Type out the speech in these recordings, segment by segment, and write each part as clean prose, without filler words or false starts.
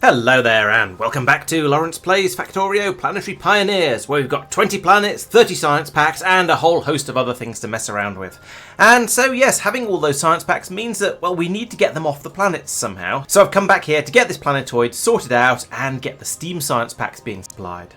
Hello there and welcome back to Laurence Plays Factorio Planetary Pioneers, where we've got 20 planets, 30 science packs and a whole host of other things to mess around with. And so yes, having all those science packs means that, well, we need to get them off the planets somehow. So I've come back here to get this planetoid sorted out and get the Steam science packs being supplied.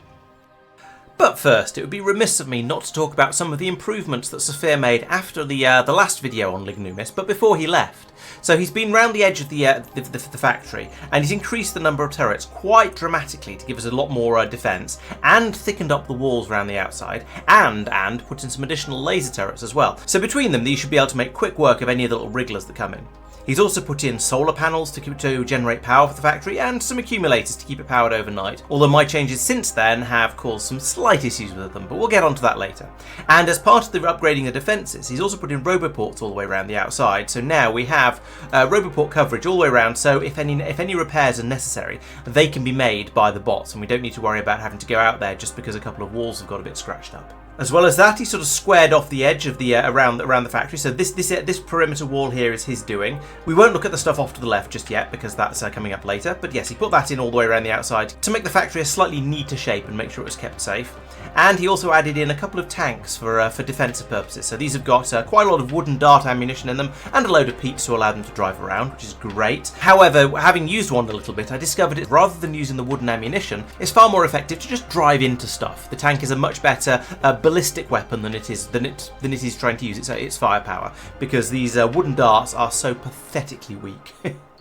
But first, it would be remiss of me not to talk about some of the improvements that Sophia made after the last video on Lignumis, but before he left. So he's been round the edge of the factory, and he's increased the number of turrets quite dramatically to give us a lot more defence, and thickened up the walls around the outside, and put in some additional laser turrets as well. So between them, these should be able to make quick work of any of the little wrigglers that come in. He's also put in solar panels to generate power for the factory and some accumulators to keep it powered overnight, although my changes since then have caused some slight issues with them, but we'll get onto that later. And as part of the upgrading the defences, he's also put in roboports all the way around the outside, so now we have roboport coverage all the way around, so if any repairs are necessary, they can be made by the bots, and we don't need to worry about having to go out there just because a couple of walls have got a bit scratched up. As well as that, he sort of squared off the edge of the around the factory. So this perimeter wall here is his doing. We won't look at the stuff off to the left just yet because that's coming up later. But yes, he put that in all the way around the outside to make the factory a slightly neater shape and make sure it was kept safe. And he also added in a couple of tanks for defensive purposes. So these have got quite a lot of wooden dart ammunition in them and a load of peats to allow them to drive around, which is great. However, having used one a little bit, I discovered it rather than using the wooden ammunition, it's far more effective to just drive into stuff. The tank is a much better ballistic weapon than it is trying to use its firepower, because these wooden darts are so pathetically weak.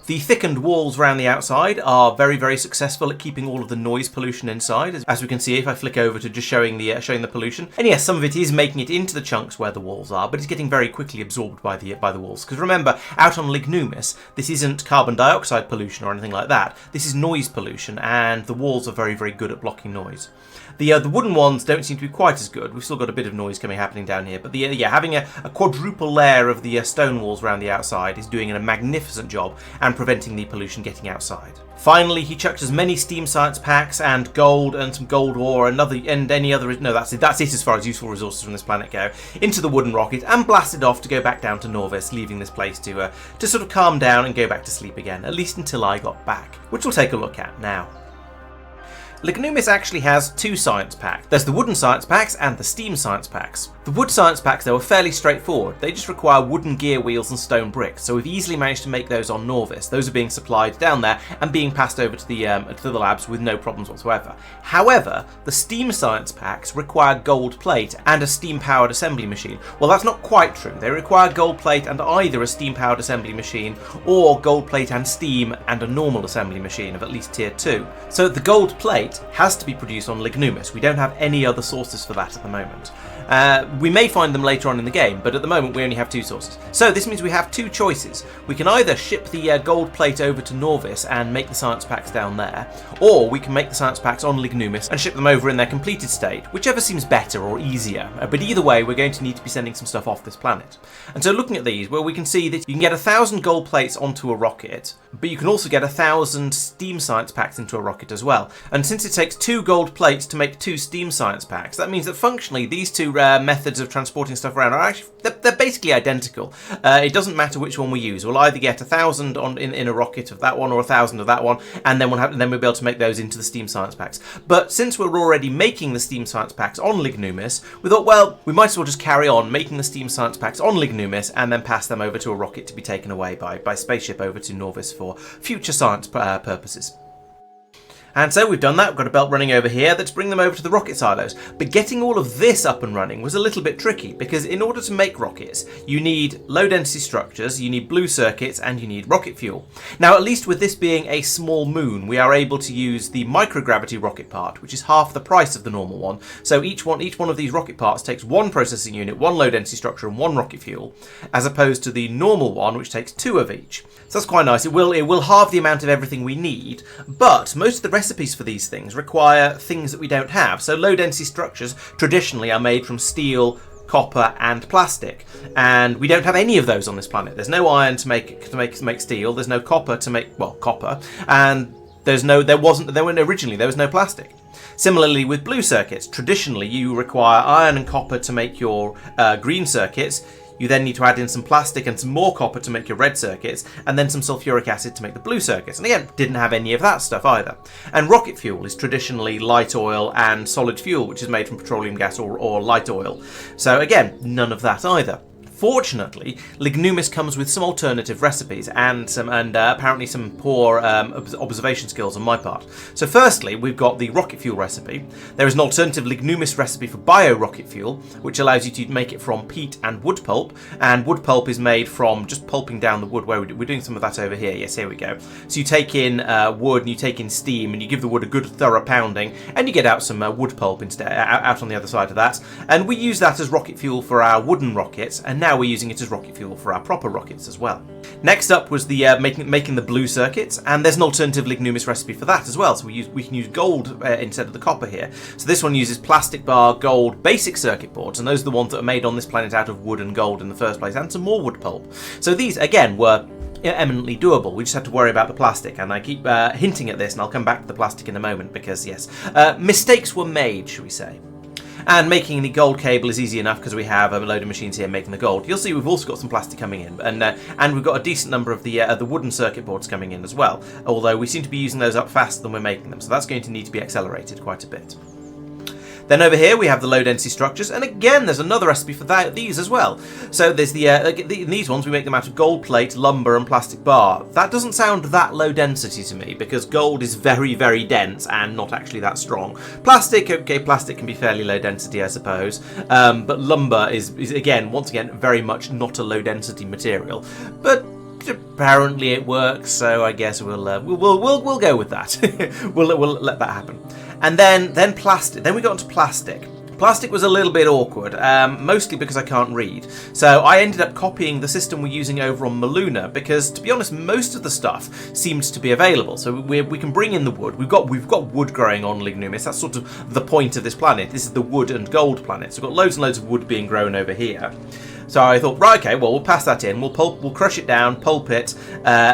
The thickened walls around the outside are very, very successful at keeping all of the noise pollution inside, as we can see if I flick over to just showing the pollution. And yes, some of it is making it into the chunks where the walls are, but it's getting very quickly absorbed by the walls. Because remember, out on Lignumis, this isn't carbon dioxide pollution or anything like that. This is noise pollution, and the walls are very, very good at blocking noise. The wooden ones don't seem to be quite as good. We've still got a bit of noise happening down here, but having a quadruple layer of the stone walls around the outside is doing a magnificent job and preventing the pollution getting outside. Finally, he chucked as many Steam science packs and gold and some gold ore and any other. No, that's it as far as useful resources from this planet go, into the wooden rocket and blasted off to go back down to Nauvis, leaving this place to sort of calm down and go back to sleep again, at least until I got back, which we'll take a look at now. Lignumis actually has two science packs. There's the wooden science packs and the steam science packs. The wood science packs, though, are fairly straightforward. They just require wooden gear wheels and stone bricks, so we've easily managed to make those on Nauvis. Those are being supplied down there and being passed over to the labs with no problems whatsoever. However, the steam science packs require gold plate and a steam-powered assembly machine. Well, that's not quite true. They require gold plate and either a steam-powered assembly machine or gold plate and steam and a normal assembly machine of at least tier 2. So the gold plate has to be produced on Lignumis. We don't have any other sources for that at the moment. We may find them later on in the game, but at the moment we only have two sources. So this means we have two choices. We can either ship the gold plate over to Nauvis and make the science packs down there, or we can make the science packs on Lignumis and ship them over in their completed state, whichever seems better or easier. But either way, we're going to need to be sending some stuff off this planet. And so looking at these, well, we can see that you can get 1,000 gold plates onto a rocket, but you can also get 1,000 steam science packs into a rocket as well. And since it takes 2 gold plates to make 2 steam science packs, that means that functionally these two methods of transporting stuff around are actually they're basically identical. It doesn't matter which one we use. We'll either get 1,000 in a rocket of that one or 1,000 of that one, and then we'll be able to make those into the steam science packs. But since we're already making the steam science packs on Lignumis, we thought, well, we might as well just carry on making the steam science packs on Lignumis and then pass them over to a rocket to be taken away by spaceship over to Nauvis for future science purposes. And so we've done that. We've got a belt running over here. Let's bring them over to the rocket silos. But getting all of this up and running was a little bit tricky, because in order to make rockets, you need low density structures, you need blue circuits, and you need rocket fuel. Now, at least with this being a small moon, we are able to use the microgravity rocket part, which is half the price of the normal one. So each one of these rocket parts takes 1 processing unit, 1 low density structure, and 1 rocket fuel, as opposed to the normal one, which takes 2 of each. So that's quite nice. It will halve the amount of everything we need, but most of the recipes for these things require things that we don't have. So low density structures traditionally are made from steel, copper and plastic, and we don't have any of those on this planet. There's no iron to make steel, there's no copper to make copper, and there was no plastic. Similarly with blue circuits, traditionally you require iron and copper to make your green circuits. You then need to add in some plastic and some more copper to make your red circuits, and then some sulfuric acid to make the blue circuits. And again, didn't have any of that stuff either. And rocket fuel is traditionally light oil and solid fuel, which is made from petroleum gas or light oil. So again, none of that either. Fortunately, Lignumis comes with some alternative recipes and apparently some poor observation skills on my part. So firstly, we've got the rocket fuel recipe. There is an alternative Lignumis recipe for bio-rocket fuel, which allows you to make it from peat and wood pulp. And wood pulp is made from just pulping down the wood, where we're doing some of that over here. Yes, here we go. So you take in wood and you take in steam and you give the wood a good thorough pounding, and you get out some wood pulp instead, out on the other side of that. And we use that as rocket fuel for our wooden rockets, and now we're using it as rocket fuel for our proper rockets as well. Next up was the making the blue circuits, and there's an alternative Lignumis recipe for that as well. So we can use gold instead of the copper here. So this one uses plastic bar gold basic circuit boards, and those are the ones that are made on this planet out of wood and gold in the first place, and some more wood pulp. So these again were eminently doable. We just had to worry about the plastic, and I keep hinting at this, and I'll come back to the plastic in a moment because yes, mistakes were made, shall we say. And making the gold cable is easy enough because we have a load of machines here making the gold. You'll see we've also got some plastic coming in, and we've got a decent number of the wooden circuit boards coming in as well, although we seem to be using those up faster than we're making them, so that's going to need to be accelerated quite a bit. Then over here we have the low density structures, and again there's another recipe for these as well. So there's these ones, we make them out of gold plate, lumber and plastic bar. That doesn't sound that low density to me because gold is very, very dense and not actually that strong. Plastic, okay, plastic can be fairly low density I suppose, but lumber is again, once again, very much not a low density material. But apparently it works, so I guess we'll go with that. we'll let that happen. And then plastic. Then we got into plastic. Plastic was a little bit awkward, mostly because I can't read. So I ended up copying the system we're using over on Maluna because, to be honest, most of the stuff seems to be available. So we can bring in the wood. We've got wood growing on Lignumis. That's sort of the point of this planet. This is the wood and gold planet. So we've got loads and loads of wood being grown over here. So I thought, right, okay, well, we'll pass that in. We'll crush it down, pulp it,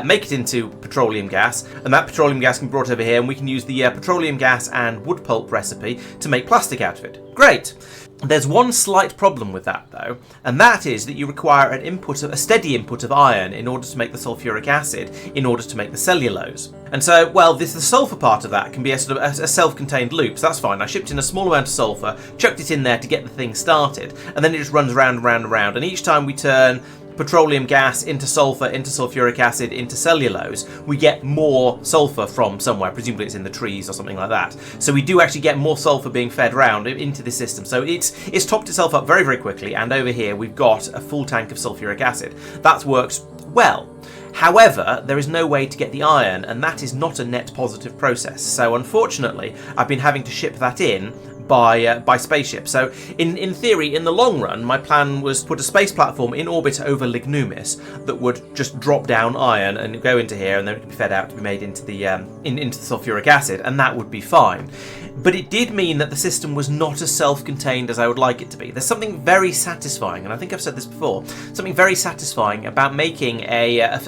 make it into petroleum gas, and that petroleum gas can be brought over here, and we can use the petroleum gas and wood pulp recipe to make plastic out of it. Great. There's one slight problem with that, though, and that is that you require a steady input of iron in order to make the sulfuric acid, in order to make the cellulose. And so, well, the sulfur part of that can be a sort of a self-contained loop, so that's fine. I shipped in a small amount of sulfur, chucked it in there to get the thing started, and then it just runs around and round and round, and each time we turn petroleum gas into sulfur, into sulfuric acid, into cellulose, we get more sulfur from somewhere. Presumably it's in the trees or something like that. So we do actually get more sulfur being fed around into the system. So it's topped itself up very, very quickly, and over here we've got a full tank of sulfuric acid. That works well. However, there is no way to get the iron, and that is not a net positive process. So unfortunately, I've been having to ship that in by spaceship. So in theory, in the long run, my plan was to put a space platform in orbit over Lignumis that would just drop down iron and go into here, and then it could be fed out to be made into the into the sulfuric acid, and that would be fine. But it did mean that the system was not as self-contained as I would like it to be. There's something very satisfying, and I think I've said this before, something very satisfying about making a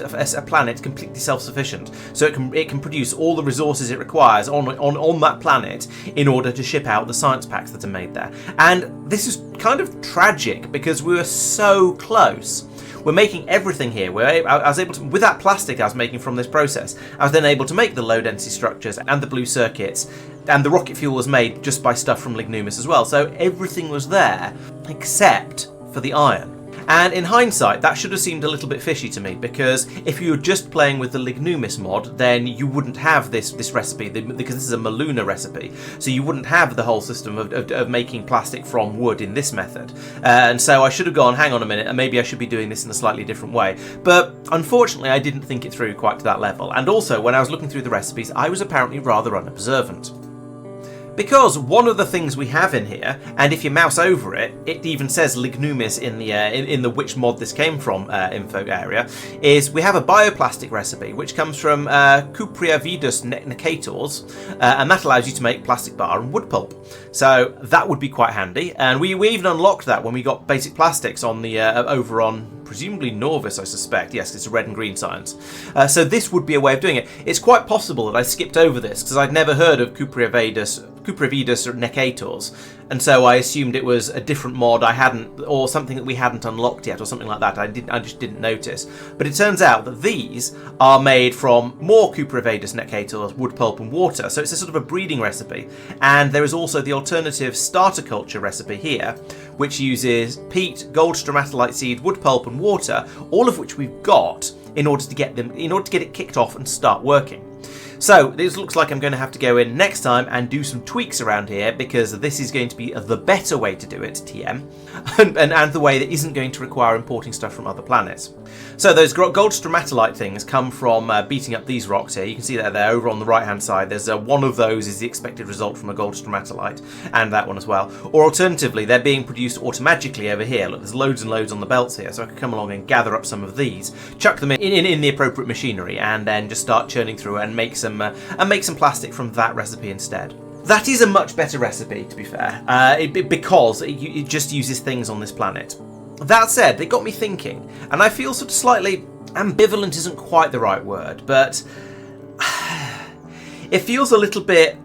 planet completely self-sufficient, so it can produce all the resources it requires on that planet in order to ship out the science packs that are made there. And this is kind of tragic because we were so close. We're making everything here. I was able to, with that plastic I was making from this process, I was then able to make the low density structures and the blue circuits, and the rocket fuel was made just by stuff from Lignumis as well. So everything was there except for the iron. And in hindsight, that should have seemed a little bit fishy to me, because if you were just playing with the Lignumis mod, then you wouldn't have this recipe, because this is a Maluna recipe, so you wouldn't have the whole system of making plastic from wood in this method. And so I should have gone, hang on a minute, and maybe I should be doing this in a slightly different way. But unfortunately, I didn't think it through quite to that level. And also, when I was looking through the recipes, I was apparently rather unobservant. Because one of the things we have in here, and if you mouse over it, it even says Lignumis in the which mod this came from info area, is we have a bioplastic recipe which comes from Cupriavidus necators, and that allows you to make plastic bar and wood pulp. So that would be quite handy, and we even unlocked that when we got basic plastics on the over on presumably Nauvis, I suspect. Yes, it's a red and green science. So this would be a way of doing it. It's quite possible that I skipped over this because I'd never heard of Cupriavidus necators, and so I assumed it was a different mod I hadn't, or something that we hadn't unlocked yet, or something like that. I just didn't notice. But it turns out that these are made from more Cooper Evadus Netcators, wood pulp and water, so it's a sort of a breeding recipe. And there is also the alternative starter culture recipe here, which uses peat, gold stromatolite seed, wood pulp and water, all of which we've got in order to get it kicked off and start working. So this looks like I'm going to have to go in next time and do some tweaks around here, because this is going to be the better way to do it, TM, and the way that isn't going to require importing stuff from other planets. So those gold stromatolite things come from beating up these rocks here. You can see that they're over on the right hand side. There's one of those is the expected result from a gold stromatolite, and that one as well. Or alternatively, they're being produced automagically over here. Look, there's loads and loads on the belts here, so I could come along and gather up some of these, chuck them in the appropriate machinery, and then just start churning through and make some plastic from that recipe instead. That is a much better recipe, to be fair, because it just uses things on this planet. That said, they got me thinking, and I feel sort of slightly ambivalent isn't quite the right word, but it feels a little bit.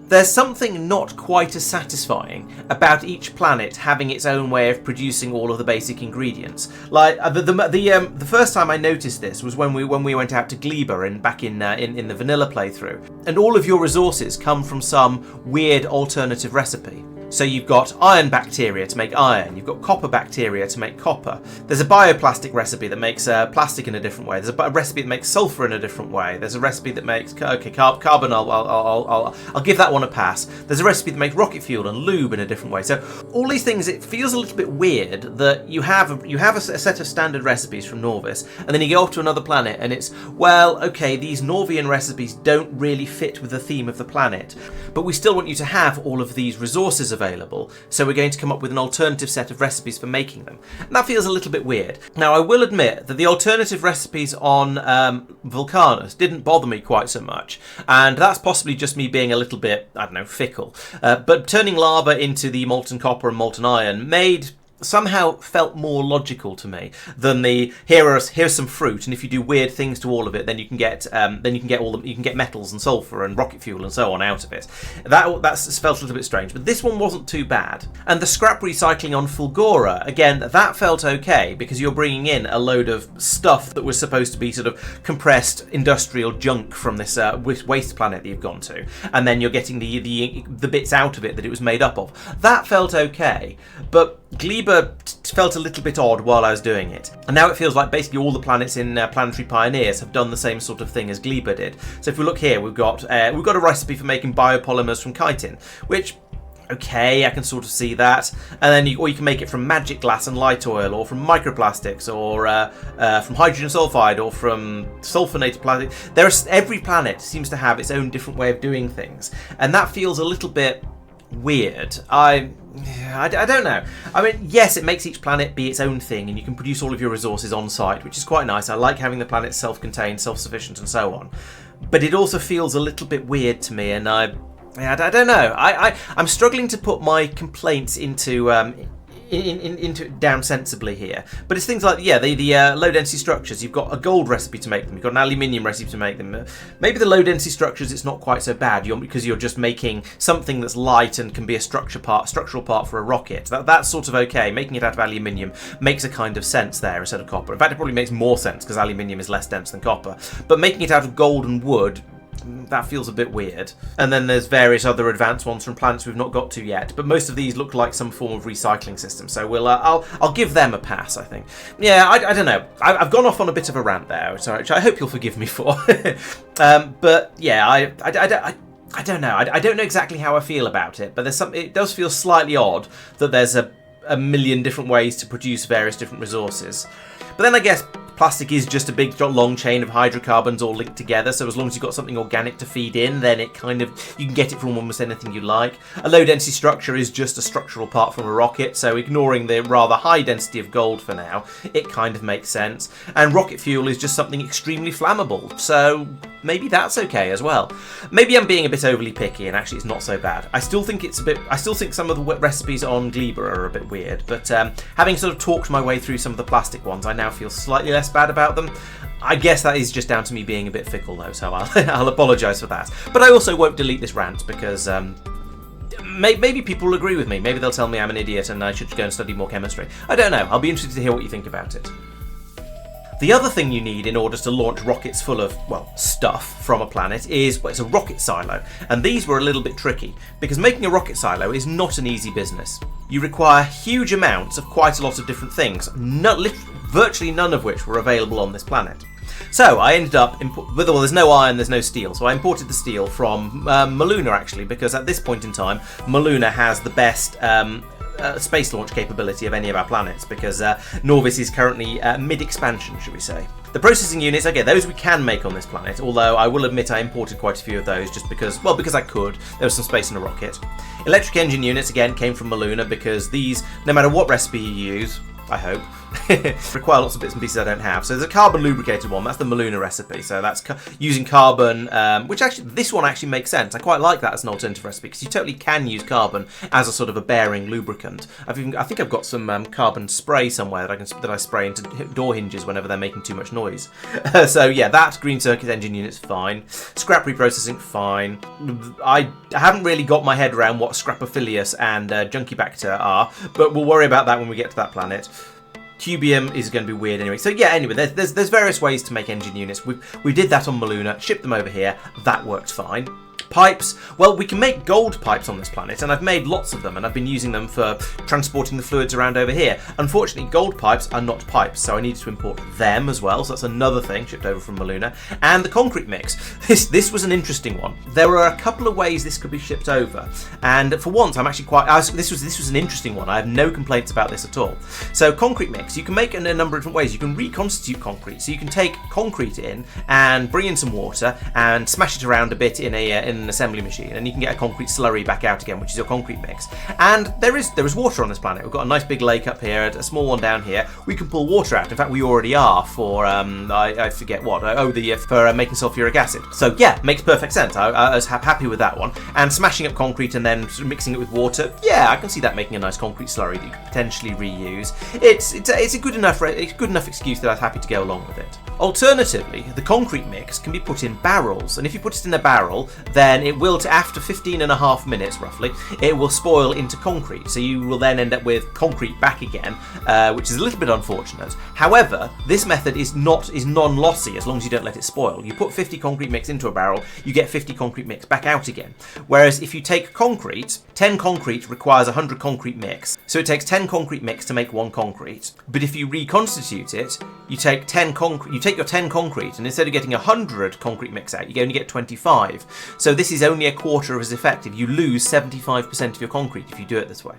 There's something not quite as satisfying about each planet having its own way of producing all of the basic ingredients. Like the first time I noticed this was when we went out to Gleba back in the vanilla playthrough, and all of your resources come from some weird alternative recipe. So you've got iron bacteria to make iron, you've got copper bacteria to make copper. There's a bioplastic recipe that makes plastic in a different way. There's a recipe that makes sulfur in a different way. There's a recipe that makes carbon. I'll give that one a pass. There's a recipe that makes rocket fuel and lube in a different way. So all these things, it feels a little bit weird that you have a set of standard recipes from Nauvis, and then you go off to another planet and it's, well, okay, these Norvian recipes don't really fit with the theme of the planet, but we still want you to have all of these resources available, so we're going to come up with an alternative set of recipes for making them. And that feels a little bit weird. Now, I will admit that the alternative recipes on Vulcanus didn't bother me quite so much, and that's possibly just me being a little bit, I don't know, fickle. But turning lava into the molten copper and molten iron somehow felt more logical to me than the here's some fruit, and if you do weird things to all of it, then you can get metals and sulfur and rocket fuel and so on out of it. That's felt a little bit strange, but this one wasn't too bad. And the scrap recycling on Fulgora, again, that felt okay, because you're bringing in a load of stuff that was supposed to be sort of compressed industrial junk from this waste planet that you've gone to, and then you're getting the bits out of it that it was made up of. That felt okay, but Gleba felt a little bit odd while I was doing it. And now it feels like basically all the planets in Planetary Pioneers have done the same sort of thing as Gleba did. So if we look here, we've got a recipe for making biopolymers from chitin, which, okay, I can sort of see that. And then you can make it from magic glass and light oil, or from microplastics, or from hydrogen sulfide, or from sulfonated plastic. Every planet seems to have its own different way of doing things, and that feels a little bit weird. I don't know. I mean, yes, it makes each planet be its own thing, and you can produce all of your resources on site, which is quite nice. I like having the planets self-contained, self-sufficient, and so on. But it also feels a little bit weird to me, and I don't know. I'm struggling to put my complaints into down sensibly here. But it's things like, the low density structures. You've got a gold recipe to make them. You've got an aluminium recipe to make them. Maybe the low density structures, it's not quite so bad, because you're just making something that's light and can be a structural part for a rocket. That's sort of okay. Making it out of aluminium makes a kind of sense there instead of copper. In fact, it probably makes more sense because aluminium is less dense than copper. But making it out of gold and wood, that feels a bit weird. And then there's various other advanced ones from planets we've not got to yet, but most of these look like some form of recycling system, so I'll give them a pass, I think. Yeah, I don't know. I've gone off on a bit of a rant there, which I hope you'll forgive me for. But yeah, I don't know. I don't know exactly how I feel about it, but it does feel slightly odd that there's a million different ways to produce various different resources. But then I guess plastic is just a big long chain of hydrocarbons all linked together, so as long as you've got something organic to feed in, then you can get it from almost anything you like. A low density structure is just a structural part from a rocket, so ignoring the rather high density of gold for now, it kind of makes sense. And rocket fuel is just something extremely flammable, so maybe that's okay as well. Maybe I'm being a bit overly picky, and actually it's not so bad. I still think some of the recipes on Gleba are a bit weird, but having sort of talked my way through some of the plastic ones, I now feel slightly less bad about them. I guess that is just down to me being a bit fickle though, so I'll apologise for that. But I also won't delete this rant because maybe people will agree with me. Maybe they'll tell me I'm an idiot and I should go and study more chemistry. I don't know. I'll be interested to hear what you think about it. The other thing you need in order to launch rockets full of, well, stuff from a planet is, well, it's a rocket silo. And these were a little bit tricky, because making a rocket silo is not an easy business. You require huge amounts of quite a lot of different things, virtually none of which were available on this planet. So I ended up, well, there's no iron, there's no steel, so I imported the steel from Maluna, actually, because at this point in time, Maluna has the best space launch capability of any of our planets, because Nauvis is currently mid-expansion, should we say. The processing units, okay, those we can make on this planet, although I will admit I imported quite a few of those just because, well, because I could. There was some space in a rocket. Electric engine units, again, came from Maluna, because these, no matter what recipe you use, I hope, require lots of bits and pieces I don't have. So there's a carbon lubricated one, that's the Maluna recipe. So that's using carbon, which actually, this one actually makes sense. I quite like that as an alternative recipe, because you totally can use carbon as a sort of a bearing lubricant. I think I've got some carbon spray somewhere that I spray into door hinges whenever they're making too much noise. So yeah, that green circuit engine unit's fine. Scrap reprocessing, fine. I haven't really got my head around what Scrapophilus and Junkibacter are, but we'll worry about that when we get to that planet. Cubium is going to be weird anyway. So yeah, anyway, there's various ways to make engine units. We did that on Maluna, shipped them over here. That worked fine. Pipes, well, we can make gold pipes on this planet, and I've made lots of them, and I've been using them for transporting the fluids around over here. Unfortunately, gold pipes are not pipes, so I needed to import them as well, so that's another thing shipped over from Maluna. And the concrete mix. This was an interesting one. There were a couple of ways this could be shipped over, and for once, I'm actually this was an interesting one. I have no complaints about this at all. So concrete mix, you can make it in a number of different ways. You can reconstitute concrete, so you can take concrete in and bring in some water and smash it around a bit in an assembly machine, and you can get a concrete slurry back out again, which is your concrete mix. And there is water on this planet. We've got a nice big lake up here, a small one down here. We can pull water out. In fact, we already are for I forget what. For making sulfuric acid. So yeah, makes perfect sense. I was happy with that one. And smashing up concrete and then mixing it with water. Yeah, I can see that making a nice concrete slurry that you could potentially reuse. It's a good enough excuse that I was happy to go along with it. Alternatively, the concrete mix can be put in barrels, and if you put it in a barrel, then it will, after 15.5 minutes roughly, it will spoil into concrete. So you will then end up with concrete back again, which is a little bit unfortunate. However, this method is non-lossy as long as you don't let it spoil. You put 50 concrete mix into a barrel, you get 50 concrete mix back out again. Whereas if you take concrete, 10 concrete requires 100 concrete mix. So it takes 10 concrete mix to make 1 concrete. But if you reconstitute it, you take your 10 concrete, and instead of getting 100 concrete mix out, you only get 25. So this is only a quarter of as effective. You lose 75% of your concrete if you do it this way.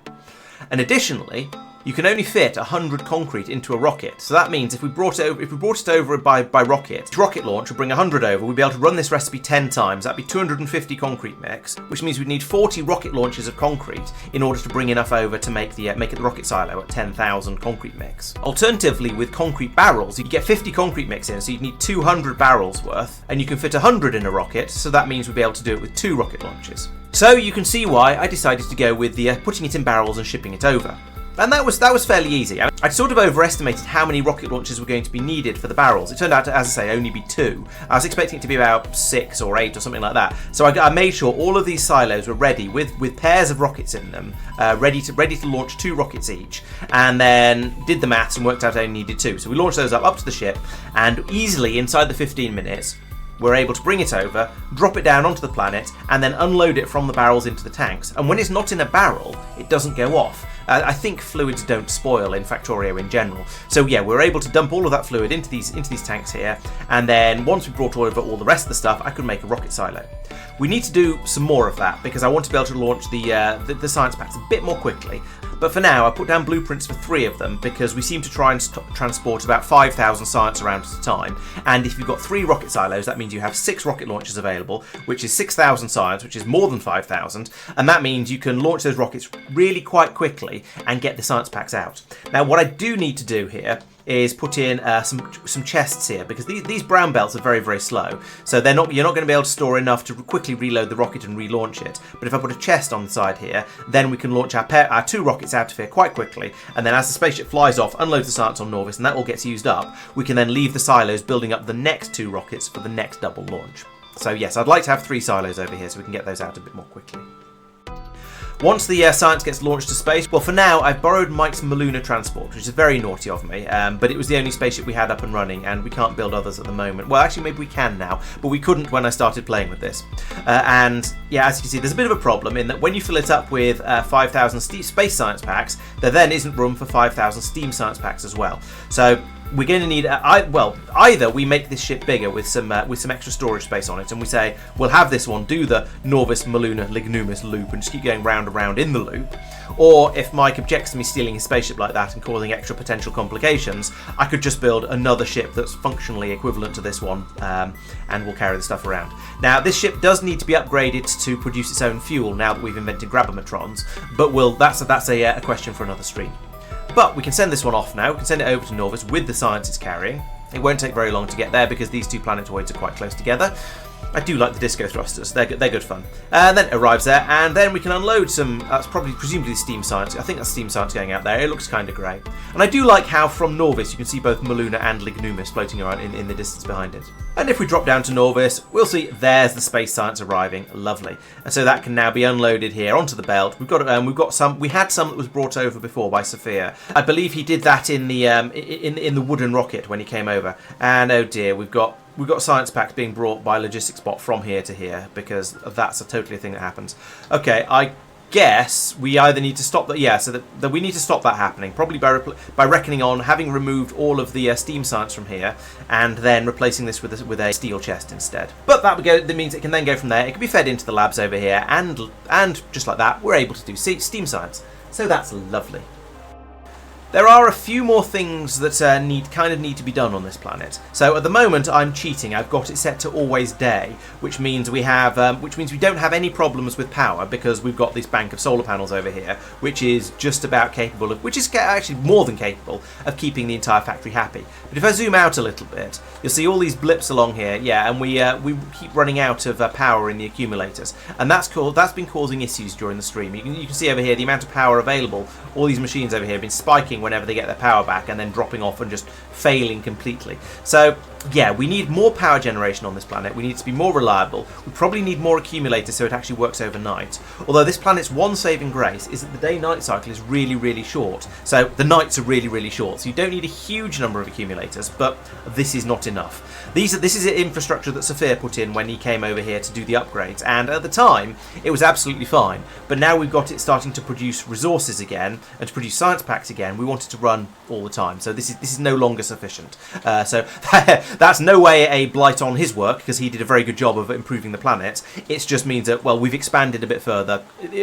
And additionally, you can only fit 100 concrete into a rocket. So that means if we brought it over by rocket launch, we'll bring 100 over, we'll be able to run this recipe 10 times. That'd be 250 concrete mix, which means we'd need 40 rocket launches of concrete in order to bring enough over to make the rocket silo at 10,000 concrete mix. Alternatively, with concrete barrels, you get 50 concrete mix in, so you'd need 200 barrels worth, and you can fit 100 in a rocket, so that means we'd be able to do it with 2 rocket launches. So you can see why I decided to go with the putting it in barrels and shipping it over. And that was fairly easy. I'd sort of overestimated how many rocket launches were going to be needed for the barrels. It turned out to, as I say, only be 2. I was expecting it to be about 6 or 8 or something like that. So I made sure all of these silos were ready with pairs of rockets in them, ready to launch 2 rockets each, and then did the maths and worked out I only needed 2. So we launched those up to the ship, and easily inside the 15 minutes, we're able to bring it over, drop it down onto the planet, and then unload it from the barrels into the tanks. And when it's not in a barrel, it doesn't go off. I think fluids don't spoil in Factorio in general. So yeah, we're able to dump all of that fluid into these tanks here, and then once we brought over all the rest of the stuff, I could make a rocket silo. We need to do some more of that because I want to be able to launch the science packs a bit more quickly. But for now, I put down blueprints for 3 of them because we seem to try and transport about 5,000 science around at a time. And if you've got 3 rocket silos, that means you have 6 rocket launches available, which is 6,000 science, which is more than 5,000. And that means you can launch those rockets really quite quickly and get the science packs out. Now, what I do need to do here is put in some chests here because these brown belts are very, very slow. So you're not going to be able to store enough to quickly reload the rocket and relaunch it. But if I put a chest on the side here, then we can launch our 2 rockets out of here quite quickly. And then as the spaceship flies off, unloads the science on Nauvis, and that all gets used up, we can then leave the silos building up the next 2 rockets for the next double launch. So yes, I'd like to have 3 silos over here so we can get those out a bit more quickly. Once the science gets launched to space, well, for now, I've borrowed Mike's Maluna transport, which is very naughty of me, but it was the only spaceship we had up and running, and we can't build others at the moment. Well, actually, maybe we can now, but we couldn't when I started playing with this. And yeah, as you can see, there's a bit of a problem in that when you fill it up with 5,000 space science packs, there then isn't room for 5,000 steam science packs as well. So we're going to need, either we make this ship bigger with some extra storage space on it, and we say we'll have this one do the Nauvis, Maluna, Lignumis loop and just keep going round and round in the loop. Or if Mike objects to me stealing his spaceship like that and causing extra potential complications, I could just build another ship that's functionally equivalent to this one, and we'll carry the stuff around. Now, this ship does need to be upgraded to produce its own fuel now that we've invented grabometrons, but that's a question for another stream. But we can send this one off now. We can send it over to Nauvis with the science it's carrying. It won't take very long to get there because these two planetoids are quite close together. I do like the disco thrusters, they're good fun. And then it arrives there, and then we can unload some, that's presumably steam science. I think that's steam science going out there. It looks kind of grey. And I do like how from Nauvis you can see both Maluna and Lignumis floating around in the distance behind it. And if we drop down to Nauvis, we'll see there's the space science arriving. Lovely. And so that can now be unloaded here onto the belt. We had some that was brought over before by Sophia. I believe he did that in the wooden rocket when he came over. And oh dear, we've got science packs being brought by logistics bot from here to here, because that's a totally thing that happens. Okay, I guess we either need to stop that. Yeah, so that we need to stop that happening, probably by reckoning on having removed all of the steam science from here and then replacing this with a steel chest instead. But that means it can then go from there. It can be fed into the labs over here, and just like that, we're able to do steam science. So that's lovely. There are a few more things that need to be done on this planet. So at the moment I'm cheating. I've got it set to always day, which means we don't have any problems with power because we've got this bank of solar panels over here, which is just about capable of, which is actually more than capable of keeping the entire factory happy. But if I zoom out a little bit, you'll see all these blips along here. Yeah, and we keep running out of power in the accumulators, and that's been causing issues during the stream. You can see over here the amount of power available. All these machines over here have been spiking whenever they get their power back and then dropping off and just failing completely. So yeah, we need more power generation on this planet. We need to be more reliable. We probably need more accumulators so it actually works overnight. Although this planet's one saving grace is that the day-night cycle is really, really short. So the nights are really, really short. So you don't need a huge number of accumulators, but this is not enough. This is the infrastructure that Sophia put in when he came over here to do the upgrades, and at the time it was absolutely fine. But now we've got it starting to produce resources again and to produce science packs again. We want it to run all the time, so this is no longer sufficient. So that's no way a blight on his work, because he did a very good job of improving the planet. It just means that, well, we've expanded a bit further.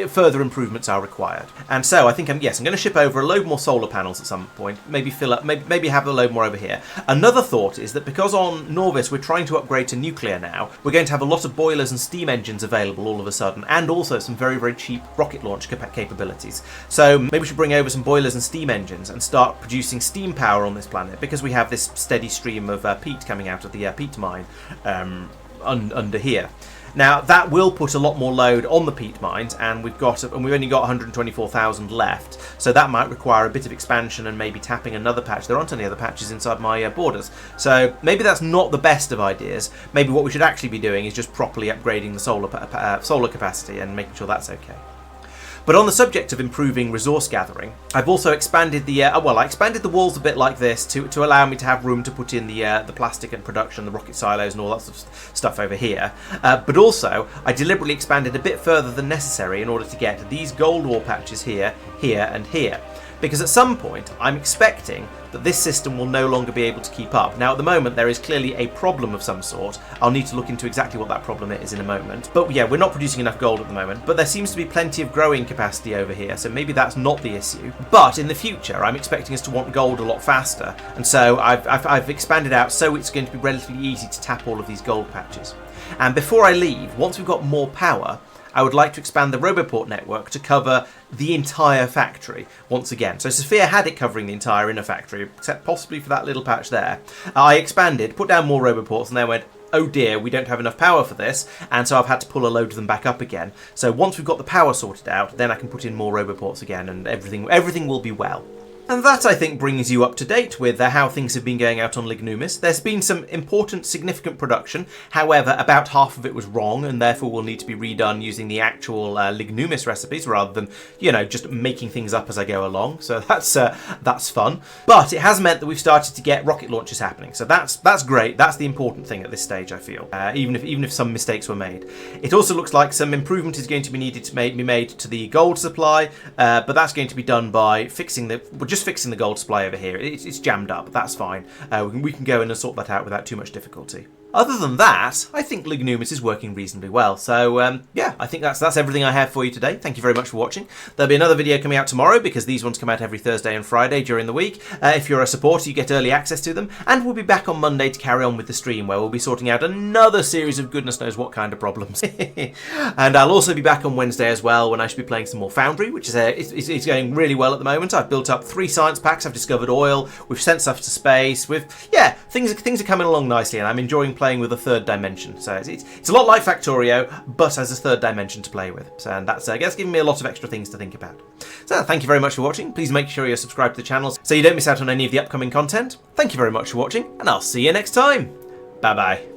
Further improvements are required, and so I think I'm going to ship over a load more solar panels at some point. Maybe fill up, maybe have a load more over here. Another thought is that because on Nauvis we're trying to upgrade to nuclear now, we're going to have a lot of boilers and steam engines available all of a sudden, and also some very, very cheap rocket launch capabilities. So maybe we should bring over some boilers and steam engines and start producing steam power on this planet, because we have this steady stream of peat coming out of the peat mine under here. Now that will put a lot more load on the peat mines, and we've only got 124,000 left, so that might require a bit of expansion and maybe tapping another patch. There aren't any other patches inside my borders, so maybe that's not the best of ideas. Maybe what we should actually be doing is just properly upgrading the solar capacity and making sure that's okay. But on the subject of improving resource gathering, I've also expanded I expanded the walls a bit like this to allow me to have room to put in the plastic and production, the rocket silos and all that sort of stuff over here. But also, I deliberately expanded a bit further than necessary in order to get these gold ore patches here, here and here. Because at some point, I'm expecting that this system will no longer be able to keep up. Now, at the moment, there is clearly a problem of some sort. I'll need to look into exactly what that problem is in a moment. But yeah, we're not producing enough gold at the moment, but there seems to be plenty of growing capacity over here, so maybe that's not the issue. But in the future, I'm expecting us to want gold a lot faster, and so I've expanded out so it's going to be relatively easy to tap all of these gold patches. And before I leave, once we've got more power, I would like to expand the Roboport network to cover the entire factory once again. So Sophia had it covering the entire inner factory, except possibly for that little patch there. I expanded, put down more Roboports, and then went, oh dear, we don't have enough power for this, and so I've had to pull a load of them back up again. So once we've got the power sorted out, then I can put in more Roboports again, and everything will be well. And that, I think, brings you up to date with how things have been going out on Lignumis. There's been some important, significant production. However, about half of it was wrong, and therefore will need to be redone using the actual Lignumis recipes rather than, you know, just making things up as I go along. So that's fun. But it has meant that we've started to get rocket launches happening. So that's great. That's the important thing at this stage, I feel. Even if some mistakes were made. It also looks like some improvement is going to be needed to be made to the gold supply, but that's going to be done by fixing the gold supply over here. It's jammed up. That's fine. We can go in and sort that out without too much difficulty. Other than that, I think Lignumis is working reasonably well. So, yeah, I think that's everything I have for you today. Thank you very much for watching. There'll be another video coming out tomorrow because these ones come out every Thursday and Friday during the week. If you're a supporter, you get early access to them. And we'll be back on Monday to carry on with the stream where we'll be sorting out another series of goodness knows what kind of problems. And I'll also be back on Wednesday as well when I should be playing some more Foundry, which is it's going really well at the moment. I've built up 3 science packs. I've discovered oil. We've sent stuff to space. Things are coming along nicely, and I'm enjoying playing with a third dimension. So it's a lot like Factorio, but as a third dimension to play with. So, and that's giving me a lot of extra things to think about. So thank you very much for watching. Please make sure you're subscribed to the channel so you don't miss out on any of the upcoming content. Thank you very much for watching, and I'll see you next time. Bye bye.